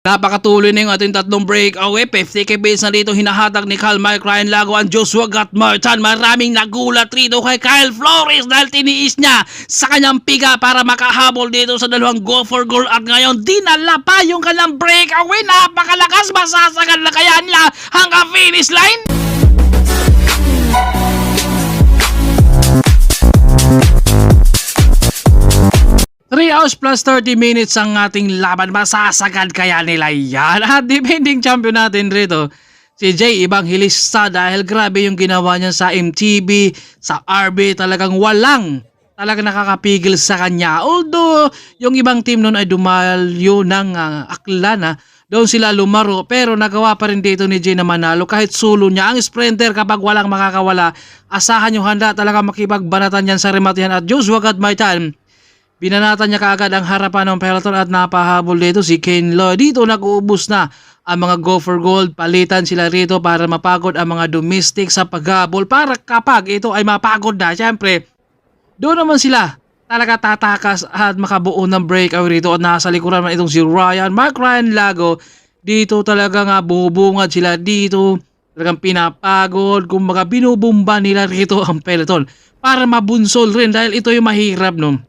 Napakatuloy na yung ating tatlong breakaway. 50k base na dito hinahatag ni Kyle Mike Ryan Lago ang Joshua Gatmartan. Maraming nagulat rito kay Kyle Flores dahil tiniis niya sa kanyang piga para makahabol dito sa dalawang go for goal at ngayon dinala pa yung kanyang breakaway. Napakalakas, masasagad na kaya nila hanggang finish line. 3 hours plus 30 minutes ang ating laban. Masasagad kaya nila yan? At defending champion natin rito, si Jay Evangelista, dahil grabe yung ginawa niya sa MTB, sa RB, talagang nakakapigil sa kanya. Although, yung ibang team nun ay dumalyo ng akla na doon sila lumaro, pero nagawa pa rin dito ni Jay na manalo kahit solo niya. Ang sprinter kapag walang makakawala, asahan yung handa talaga makipagbanatan yan sa rematihan at Joshua Gatmartan. Binanatan niya kaagad ang harapan ng peloton at napahabol dito si Kane Lloyd. Dito nag-uubos na ang mga go for gold. Palitan sila rito para mapagod ang mga domestic sa paghabol. Para kapag ito ay mapagod na, syempre, doon naman sila talaga tatakas at makabuo ng breakaway rito. At nasa likuran man itong si Mike Ryan Lago. Dito talaga nga bubungad sila dito. Talagang pinapagod. Kumbaga binubumba nila rito ang peloton para mabunsol rin dahil ito yung mahirap, no?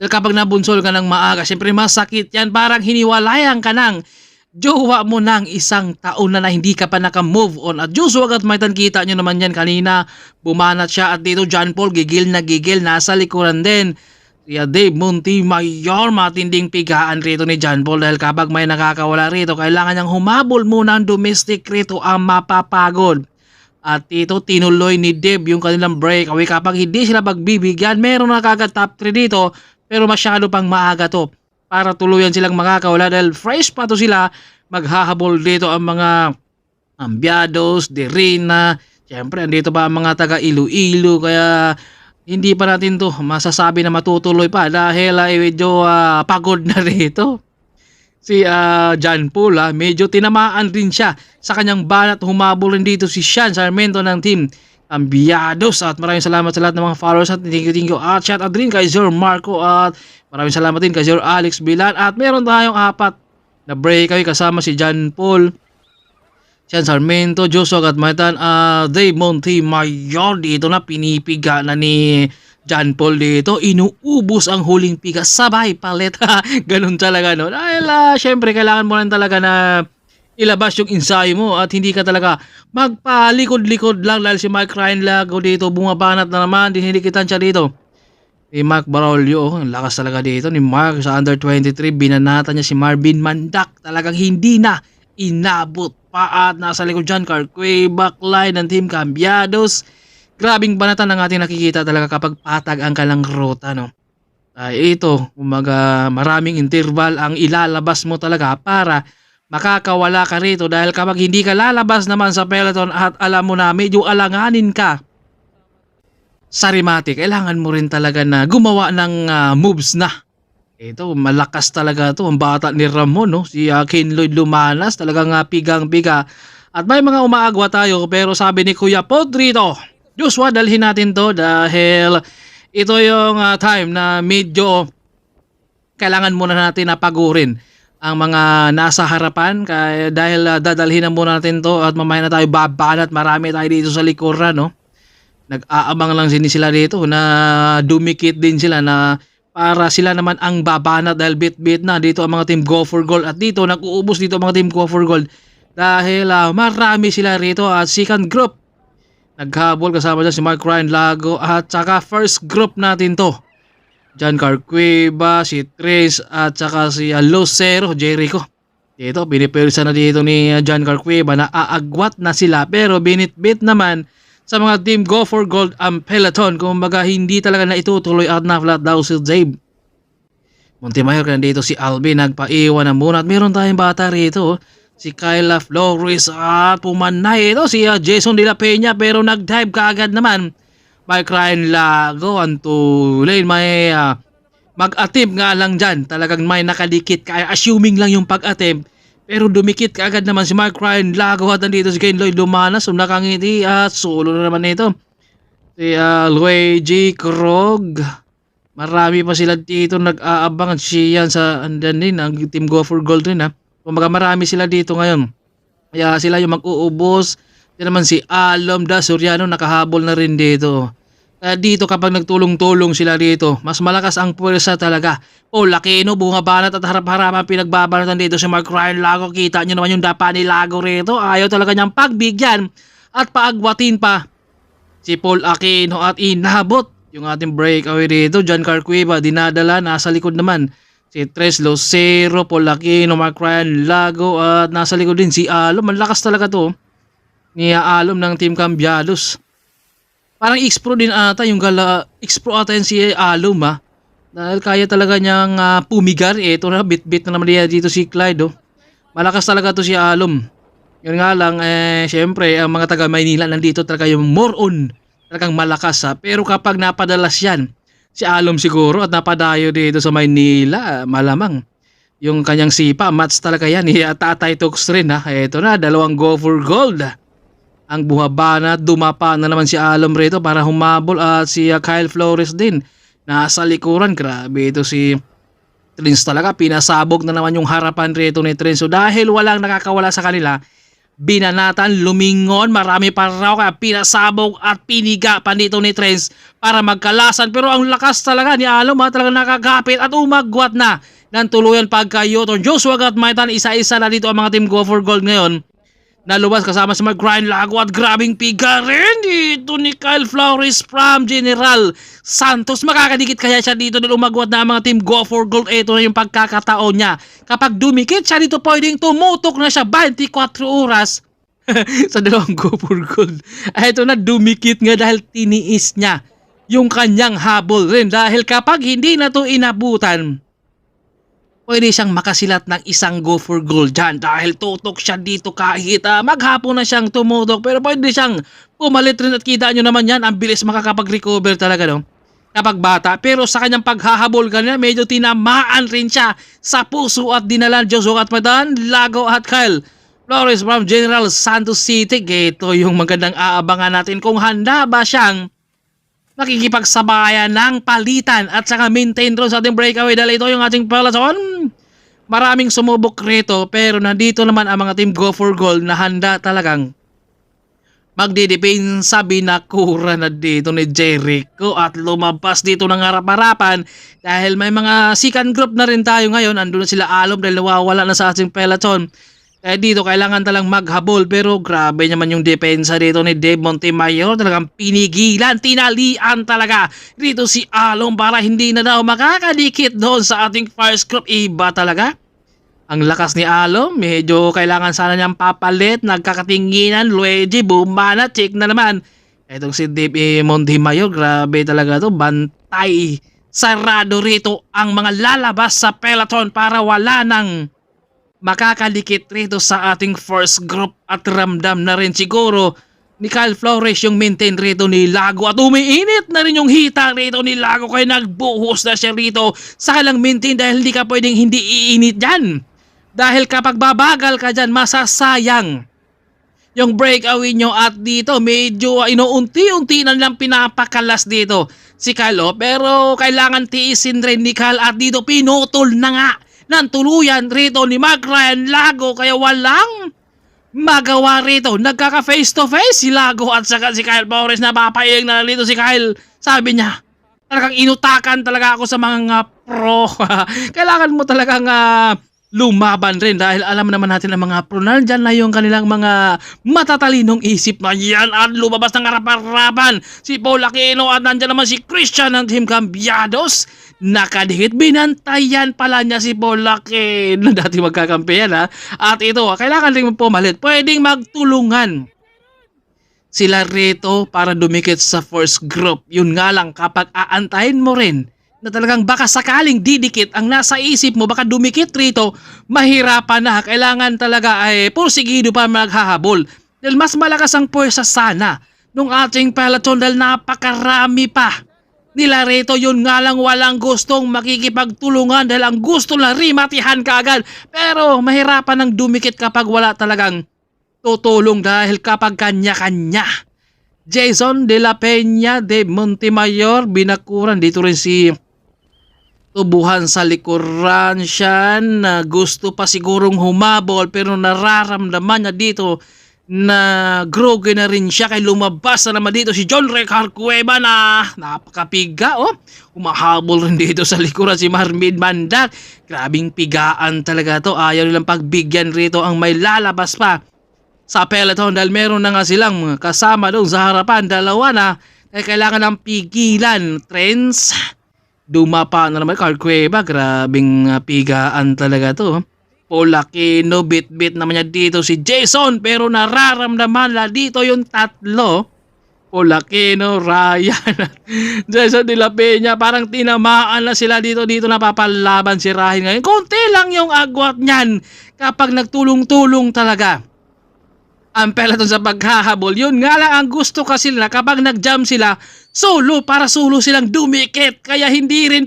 Kapag nabunsol ka ng maaga, syempre masakit yan. Parang hiniwalayan ka ng jowa mo ng isang taon na hindi ka pa naka-move on. At Joshua Gatmartan, kita nyo naman yan kanina. Bumanat siya at dito John Paul gigil na gigil. Nasa likuran din. Kaya Dave Montemayor, matinding pigaan rito ni John Paul. Dahil kapag may nakakawala rito, kailangan niyang humabol muna ang domestic rito ang mapapagod. At dito tinuloy ni Dave yung kanilang breakaway. Kapag hindi sila pagbibigyan, meron na kagad top 3 dito. Pero masyado pang maaga to para tuluyan silang makakawala dahil fresh pa to sila. Maghahabol dito ang mga Ambiados, Derina. Siyempre, andito pa ang mga taga Iloilo. Kaya hindi pa natin to masasabi na matutuloy pa dahil medyo pagod na rito. Si John Paul, medyo tinamaan rin siya sa kanyang banat. Humabol rin dito si Sean Sarmiento ng team Ambiados. At maraming salamat sa lahat ng mga followers at thank you at shout out din kay Sir Marco at maraming salamat din kay Sir Alex Bilan. At meron tayong 4 na breakaway kasama si John Paul, Sean Sarmiento, Joshua Gatmartan, Dave Montemayor. Dito na pinipiga na ni John Paul dito. Inuubos ang huling piga sabay palit. Ganun talaga, no? Dahil syempre kailangan mo lang talaga na ilabas yung ensayo mo at hindi ka talaga magpalikod-likod lang dahil si Mike Ryan Lago dito bumabanat na naman. Dinidikitan siya dito ni Mark Barolio. Ang lakas talaga dito ni Mark sa under 23. Binanatan niya si Marvin Mandak. Talagang hindi na inabot pa at nasa likod dyan Carquay backline ng team Cambiados. Grabing banatan ang ating nakikita talaga kapag patag ang kalang ruta, no? Ito, umaga maraming interval ang ilalabas mo talaga para makakawala ka rito dahil kapag hindi ka lalabas naman sa peloton at alam mo na medyo alanganin ka sa remate, kailangan mo rin talaga na gumawa ng moves na. Ito, malakas talaga to ang bata ni Ramon, no? Si Kane Lloyd lumanas, talagang pigang-piga. At may mga umaagwa tayo pero sabi ni Kuya Podrito, Joshua, dalhin natin to dahil ito yung time na medyo kailangan muna natin na pagurin ang mga nasa harapan dahil dadalhin na muna natin to at mamaya na tayo babanat. Marami tayo dito sa likuran, no? Nag-aabang lang sila dito na dumikit din sila na para sila naman ang babanat dahil bit-bit na dito ang mga team go for gold at dito nag-uubos dito ang mga team go for gold dahil marami sila rito. At second group naghabol kasama dyan si Mike Ryan Lago at saka first group natin to John Carcueva, si Tres at saka si Lucero, Jericho. Dito, binipirsa na dito ni John Carcueva na aagwat na sila pero binitbit naman sa mga team go for gold ang peloton. Kumbaga hindi talaga na itutuloy at na-flat daw si Zabe Montemayor. Dito si Alvin nagpaiwan na muna at meron tayong bata rito. Si Kyla Flores at pumanay ito si Jason De La Peña pero nag-dive kaagad naman Mike Ryan Lago. Ang tulay may mag-attempt nga lang dyan. Talagang may nakadikit kaya assuming lang yung pag-attempt pero dumikit kaagad naman si Mike Ryan Lago. At nandito si Kane Lloyd lumanas, nakangiti at solo na naman ito si Luigi Krog. Marami pa sila dito nag-aabang. Siyan sa andan din ang team go for gold rin, Kumbaga marami sila dito ngayon. Kaya sila yung mag-uubos. Yan naman si Alom da Soriano nakahabol na rin dito. Kaya dito kapag nagtulong-tulong sila dito, mas malakas ang puwersa talaga. O Lakino, bumabanat at harap-harapan pinagbabanatan dito si Mark Ryan Lago. Kita nyo naman yung dapa ni Lago rito. Ayaw talaga niyang pagbigyan at paagwatin pa si Paul Aquino at inabot yung ating breakaway dito. John Carcueva dinadala, nasa likod naman si Tres Lucero, Paul Aquino, Mark Ryan Lago at nasa likod din si Alom. Malakas talaga to ni Alom ng Team Cambiados. Parang X-Pro din ata yung X-Pro ata yan si Alom dahil kaya talaga niyang pumigar. Ito na, bit-bit na naman niya dito si Clyde. Malakas talaga to si Alom. Yun nga lang, syempre, ang mga taga Maynila nandito talaga yung more on. Talagang malakas Pero kapag napadalas yan, si Alom siguro at napadayo dito sa Maynila, malamang. Yung kanyang sipa, match talaga yan. Tatay Tux rin Ito na, 2 go for gold. Ang buhabana, dumapa na naman si Alom rito para humabol at si Kyle Flores din. Nasa likuran, grabe ito si Trins talaga. Pinasabog na naman yung harapan rito ni Trins. So dahil walang nakakawala sa kanila, binanatan, lumingon, marami pa raw kaya pinasabog at piniga pa dito ni Trins para magkalasan. Pero ang lakas talaga ni Alom talaga nakagapit at umagwat na ng tuluyan pagka-Yoton. Joshua at Maitan, isa-isa na dito ang mga team go for gold ngayon. Nalubas kasama si Mark-Ryan Lago at grabing piga rin dito ni Kyle Flores from General Santos. Makakadikit kaya siya dito dahil umagwat na ang mga team go for gold. Ito na yung pagkakataon niya. Kapag dumikit siya dito, pwedeng tumutok na siya 24 oras sa 2 go for gold. Ito na, dumikit nga dahil tiniis niya yung kanyang habol rin. Dahil kapag hindi na to inabutan, pwede siyang makasilat ng 1 go for gold dyan dahil tutok siya dito kahit maghapon na siyang tumutok, pero pwede siyang pumalit rin at kita nyo naman yan, ang bilis makakapag-recover talaga kapag bata. Pero sa kanyang paghahabol kanina, medyo tinamaan rin siya sa puso at dinalan Joshua at Madan, Lago at Kyle Flores from General Santos City. Ito yung magandang aabangan natin kung handa ba siyang makikipagsabayan ng palitan at saka maintain drone sa ating breakaway dahil ito yung ating peloton. Maraming sumubok rito pero nandito naman ang mga team go for gold na handa talagang magdidepensa. Binakura na dito ni Jericho at lumabas dito ng harap-harapan dahil may mga second group na rin tayo ngayon. Andun na sila Alom dahil nawawala na sa ating peloton. Dito kailangan talang maghabol pero grabe naman yung depensa dito ni Dave Montemayor. Talagang pinigilan, tinalian talaga dito si Alom para hindi na daw makakadikit doon sa ating first group. Iba talaga ang lakas ni Alom. Medyo kailangan sana niyang papalit. Nagkakatinginan, Luigi, bumana, check na naman. Itong si Dave Montemayor, grabe talaga to. Bantay, sarado rito ang mga lalabas sa peloton para wala nang makakalikit rito sa ating first group at ramdam na rin siguro ni Kyle Flores yung maintain rito ni Lago at umiinit na rin yung hita rito ni Lago kaya nagbuhos na siya rito sa kailang maintain dahil hindi ka pwedeng hindi iinit dyan dahil kapag babagal ka dyan masasayang yung breakaway nyo at dito medyo inuunti-unti na lang pinapakalas dito si Kyle pero kailangan tiisin rin ni Kyle at dito pinutol na nga ng tuluyan rito ni Mark Ryan Lago kaya walang magawa rito. Nagkaka face to face si Lago at saka si Kyle Flores. Napapayag na dito si Kyle. Sabi niya, talagang inutakan talaga ako sa mga pro. Kailangan mo talagang lumaban rin dahil alam naman natin ang mga pro. Nandyan na yung kanilang mga matatalinong isip na yan at lumabas ng harap-harapan si Paul Aquino at nandyan naman si Christian ng Team Cambiados. Nakadikit, binantayan pala niya si Paul Aquino. Dati magkakampi yan At ito, kailangan rin pumalit. Pwedeng magtulungan sila rito para dumikit sa first group. Yun nga lang, kapag aantayin mo rin na talagang baka sakaling didikit ang nasa isip mo, baka dumikit rito, mahirapan na. Kailangan talaga ay pursigido pa maghahabol. Dahil mas malakas ang puwersa sana nung ating peloton dahil napakarami pa nila rito. Yun nga lang walang gustong makikipagtulungan dahil ang gusto lang rimatihan kaagad. Pero mahirapan ng dumikit kapag wala talagang tutulong dahil kapag kanya-kanya. Jason De La Peña, de Montemayor, binakuran. Dito rin si tubuhan sa likuran siya na gusto pa sigurong humabol pero nararamdaman niya dito na groggy na rin siya kay lumabas na naman dito si John Recar Cueva na napakapiga humahabol rin dito sa likuran si Marvin Mandak. Grabing pigaan talaga to, ayaw nilang pagbigyan rito ang may lalabas pa sa peloton dahil meron na nga silang kasama doon sa harapan, dalawa na kaya kailangan ng pigilan. Trends dumapa na naman Car Cueva, grabing pigaan talaga to. Paul Aquino, bit-bit naman niya dito si Jason pero nararamdaman na dito yung tatlo. Paul Aquino, Ryan, Jason De La Peña, parang tinamaan na sila dito napapalaban si Ryan ngayon. Konti lang yung agwat niyan kapag nagtulong-tulong talaga ang peloton sa paghahabol. Yun nga lang ang gusto kasi nila kapag nag-jump sila, solo silang dumikit. Kaya hindi rin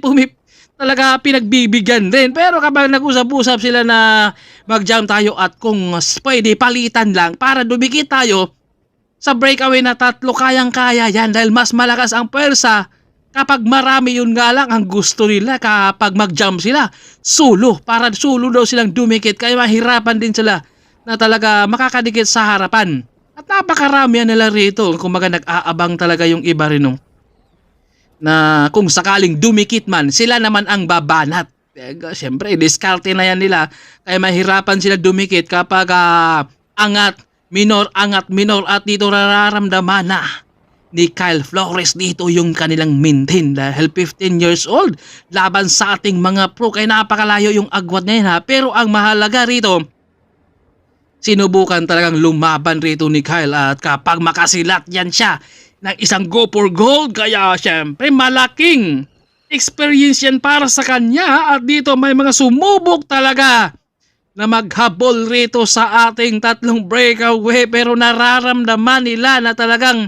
talaga pinagbibigyan din. Pero kapag nag-usap-usap sila na mag-jump tayo at kung pwede palitan lang para dumikit tayo sa breakaway na tatlo, kayang-kaya yan dahil mas malakas ang pwersa kapag marami. Yun nga lang ang gusto nila kapag mag-jump sila. Para solo daw silang dumikit. Kaya mahirapan din sila na talaga makakadikit sa harapan. At napakarami nila rito. Kumaga nag-aabang talaga yung iba rin na kung sakaling dumikit man, sila naman ang babanat. Siyempre, diskarte na yan nila. Kaya mahirapan sila dumikit kapag angat, minor. At dito nararamdaman na ni Kyle Flores dito yung kanilang maintain dahil 15 years old laban sa ating mga pro. Kaya napakalayo yung agwat niya pero ang mahalaga rito, sinubukan talagang lumaban rito ni Kyle at kapag makasilat yan siya ng isang go for gold, kaya syempre malaking experience yan para sa kanya. At dito may mga sumubok talaga na maghabol rito sa ating tatlong breakaway pero nararamdaman nila na talagang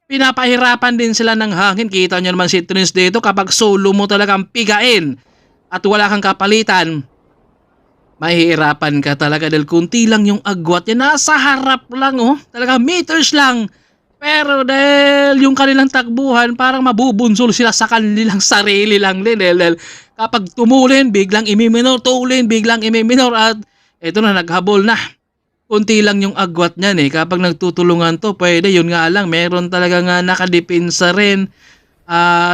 pinapahirapan din sila ng hangin. Kita nyo naman si Trins dito kapag solo mo talagang pigain at wala kang kapalitan, mahihirapan ka talaga dahil kunti lang yung agwat niya. Nasa harap lang talaga meters lang. Pero dahil yung kanilang takbuhan, parang mabubunsol sila sa kanilang sarili lang din. Dahil kapag tumulin, biglang imiminor, biglang imiminor. At ito na, naghabol na. Kunti lang yung agwat niyan Kapag nagtutulungan to, pwede. Yun nga lang, meron talaga nga nakadepensa rin.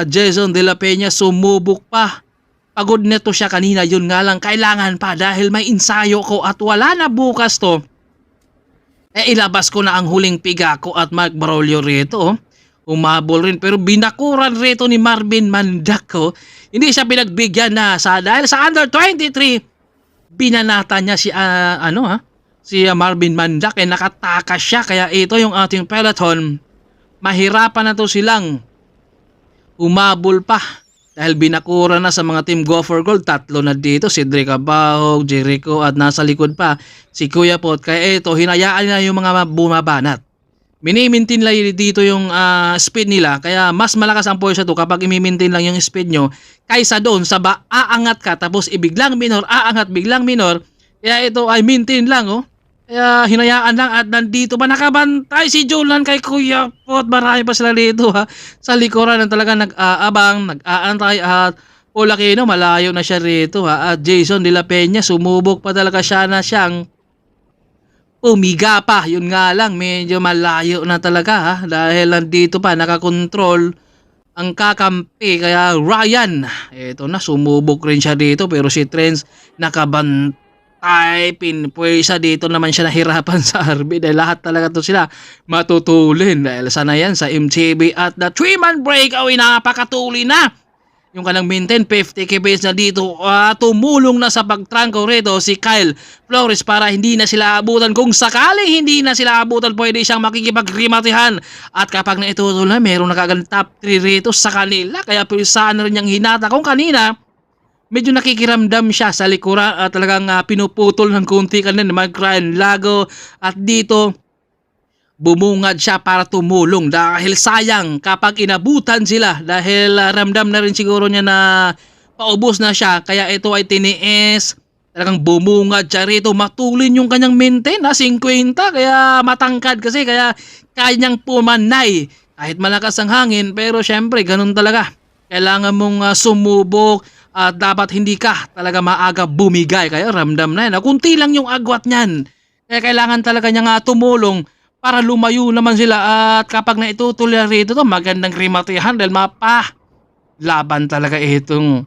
Jason De La Peña sumubok pa. Pagod neto siya kanina, yun nga lang, kailangan pa dahil may ensayo ko at wala na bukas to. Ilabas ko na ang huling piga ko at Mark Barolio rito. Umabol rin pero binakuran rito ni Marvin Mandak Hindi siya pinagbigyan na dahil sa under 23, binanata niya si Marvin Mandak nakatakas siya. Kaya ito yung ating peloton. Mahirapan na to silang umabol pa. Dahil binakura na sa mga team go for gold, tatlo na dito, si Cedric Abahog, Jericho at nasa likod pa si Kuya Pot. Kaya ito, hinayaan na yung mga bumabanat. Minimintin lang dito yung speed nila, kaya mas malakas ang puwersa to kapag imimintin lang yung speed nyo kaysa doon sa aangat ka tapos ibiglang minor, aangat biglang minor. Kaya ito ay maintain lang Kaya hinayaan lang at nandito pa nakabantay si Julan kay Kuya Pot. Marami pa sila dito sa likuran na talaga nag-aabang, nag-aantay at Paul Aquino malayo na siya rito at Jason De La Peña sumubok pa talaga siya na siyang umiga pa. Yun nga lang medyo malayo na talaga dahil nandito pa nakakontrol ang kakampi. Kaya Ryan, eto na sumubok rin siya dito pero si Trends nakabantay. Pinpuwersa dito naman siya nahirapan sa RB dahil lahat talaga to sila matutulin dahil sana yan sa MTB at the 3-man breakaway. Napakatuli na yung kanang maintain 50 kbs na dito. Tumulong na sa pagtrangko rito si Kyle Flores para hindi na sila abutan. Kung sakaling hindi na sila abutan, pwede siyang makikipagrimatihan at kapag naitutuloy na meron na kagad top 3 rito sa kanila. Kaya pwesaan na rin niyang hinata. Kung kanina medyo nakikiramdam siya sa likuran at talagang pinuputol ng kunti kanina ni Ryan Lago at dito bumungad siya para tumulong dahil sayang kapag inabutan sila dahil ramdam na rin siguro niya na paubos na siya. Kaya ito ay tiniis, talagang bumungad siya rito, matulin yung kanyang maintain 50 kaya matangkad kasi kaya kanyang pumanay kahit malakas ang hangin. Pero syempre ganun talaga, kailangan mong sumubok at dapat hindi ka talaga maaga bumigay. Kaya ramdam na yan. Kunti lang yung agwat niyan. Kaya kailangan talaga niya nga tumulong para lumayo naman sila. At kapag naitutuloy rito to, magandang rematihan dahil laban talaga itong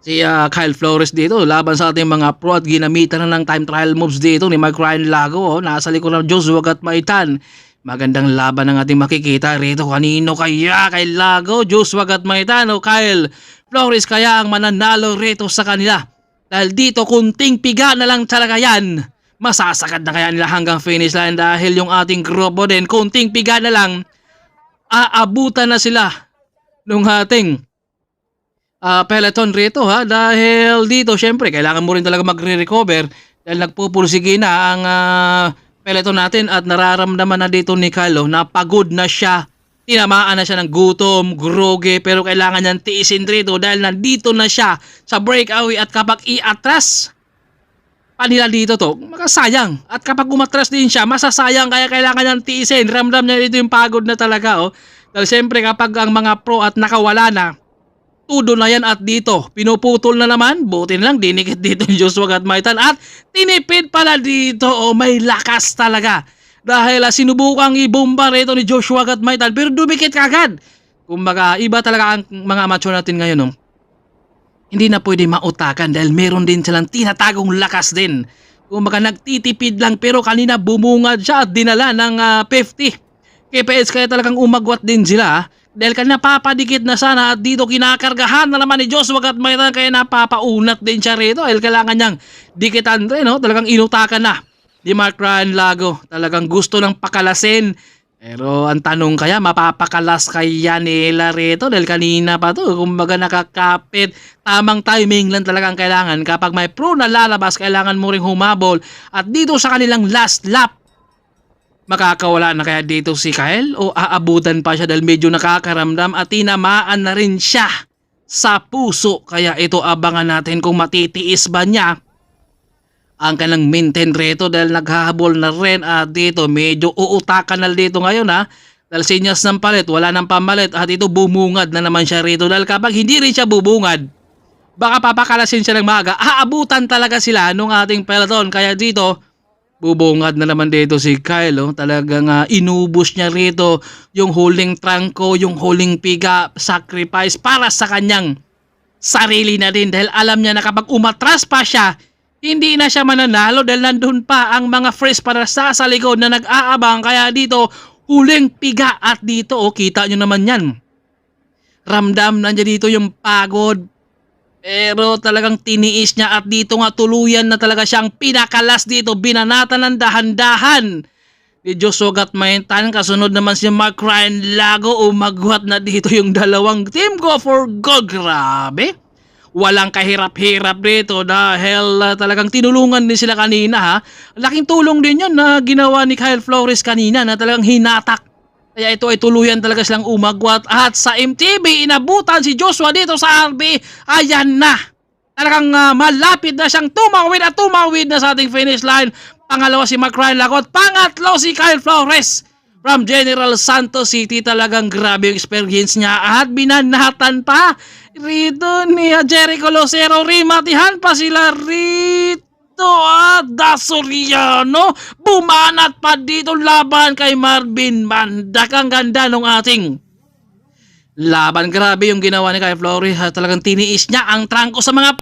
si Kyle Flores dito. Laban sa ating mga pro at ginamitan na ng time trial moves dito ni Mark Ryan Lago. Nasa likod ng Joshua Gatmaitan. Magandang laban ang ating makikita rito. Kanino kaya? Kay Lago, Joshua Gatmaitan o Kyle Flores kaya ang mananalo rito sa kanila? Dahil dito kunting piga na lang talaga yan. Masasakad na kaya nila hanggang finish line dahil yung ating grupo din kunting piga na lang. Aabutan na sila nung ating peloton rito ha. Dahil dito syempre kailangan mo rin talaga magre-recover dahil nagpupursige na ang peloton natin at nararamdaman na dito ni Kyle na pagod na siya. Tinamaan na siya ng gutom, groge, pero kailangan niyang tiisin rito dahil nandito na siya sa breakaway at kapag iatras pa nila dito to, makasayang. At kapag umatras din siya, masasayang kaya kailangan niyang tiisin. Ramdam niya dito yung pagod na talaga. Dahil siyempre kapag ang mga pro at nakawala na, tudo na yan at dito. Pinuputol na naman, buti na lang, dinikit dito yung Joshua Gatmaitan at tinipid pala dito. May lakas talaga. Dahil sinubukang ibomba rito ni Joshua Gatmaitan pero dumikit kagad. Kumbaga iba talaga ang mga amateur natin ngayon. Hindi na pwede mautakan dahil meron din silang tinatagong lakas din. Kumbaga nagtitipid lang pero kanina bumungad siya at dinala ng 50 kps kaya talagang umagwat din sila. Dahil kanina papadikit na sana at dito kinakargahan na naman ni Joshua Gatmaitan kaya napapaunat din siya rito. Dahil kailangan niyang dikitan rin. Talagang inutakan na di Mark Ryan Lago. Talagang gusto ng pakalasin. Pero ang tanong kaya, mapapakalas kaya nila rito? Dahil kanina pa to, kumbaga nakakapit. Tamang timing lang talaga ang kailangan. Kapag may pro na lalabas, kailangan mo ring humabol. At dito sa kanilang last lap, makakawala na kaya dito si Kyle? O aabutan pa siya dahil medyo nakakaramdam at tinamaan na rin siya sa puso. Kaya ito abangan natin kung matitiis ba niya ang kanang maintain rito dahil naghahabol na rin at dito medyo uutakan na dito ngayon dahil sinyas ng palit, wala ng pamalit at ito bumungad na naman siya rito dahil kapag hindi rin siya bubungad baka papakalasin siya ng maaga, aabutan talaga sila nung ating peloton kaya dito bubungad na naman dito si Kyle. Talagang inubos niya rito yung huling trangko, yung huling piga, sacrifice para sa kanyang sarili na din dahil alam niya na kapag umatras pa siya hindi na siya mananalo dahil nandun pa ang mga fresh para sa likod na nag-aabang. Kaya dito, huling piga at dito, kita nyo naman yan. Ramdam nandiyan dito yung pagod. Pero talagang tiniis niya at dito nga tuluyan na talaga siyang pinakalas dito. Binanatan ng dahan-dahan ni Joshua Gatmaitan. Kasunod naman si Mark Ryan Lago. Umagwat na dito yung dalawang team go for gold. Grabe. Walang kahirap-hirap dito dahil talagang tinulungan din sila kanina Laking tulong din yun na ginawa ni Kyle Flores kanina na talagang hinatak. Kaya ito ay tuluyan talaga silang umagwat at sa MTB inabutan si Joshua dito sa RB. Ayan na. Talagang malapit na siyang tumawid na sa ating finish line. Pangalawa si Mark Ryan Lago at pangatlo si Kyle Flores. From General Santos City talagang grabe yung experience niya at binanatan pa rito ni Jericho Lucero. Rimatihan pa sila rito at Dasoriano bumanat pa dito laban kay Marvin Mandak. Ang ganda ng ating laban. Grabe yung ginawa ni Kyle Flores. Talagang tiniis niya ang trangko sa mga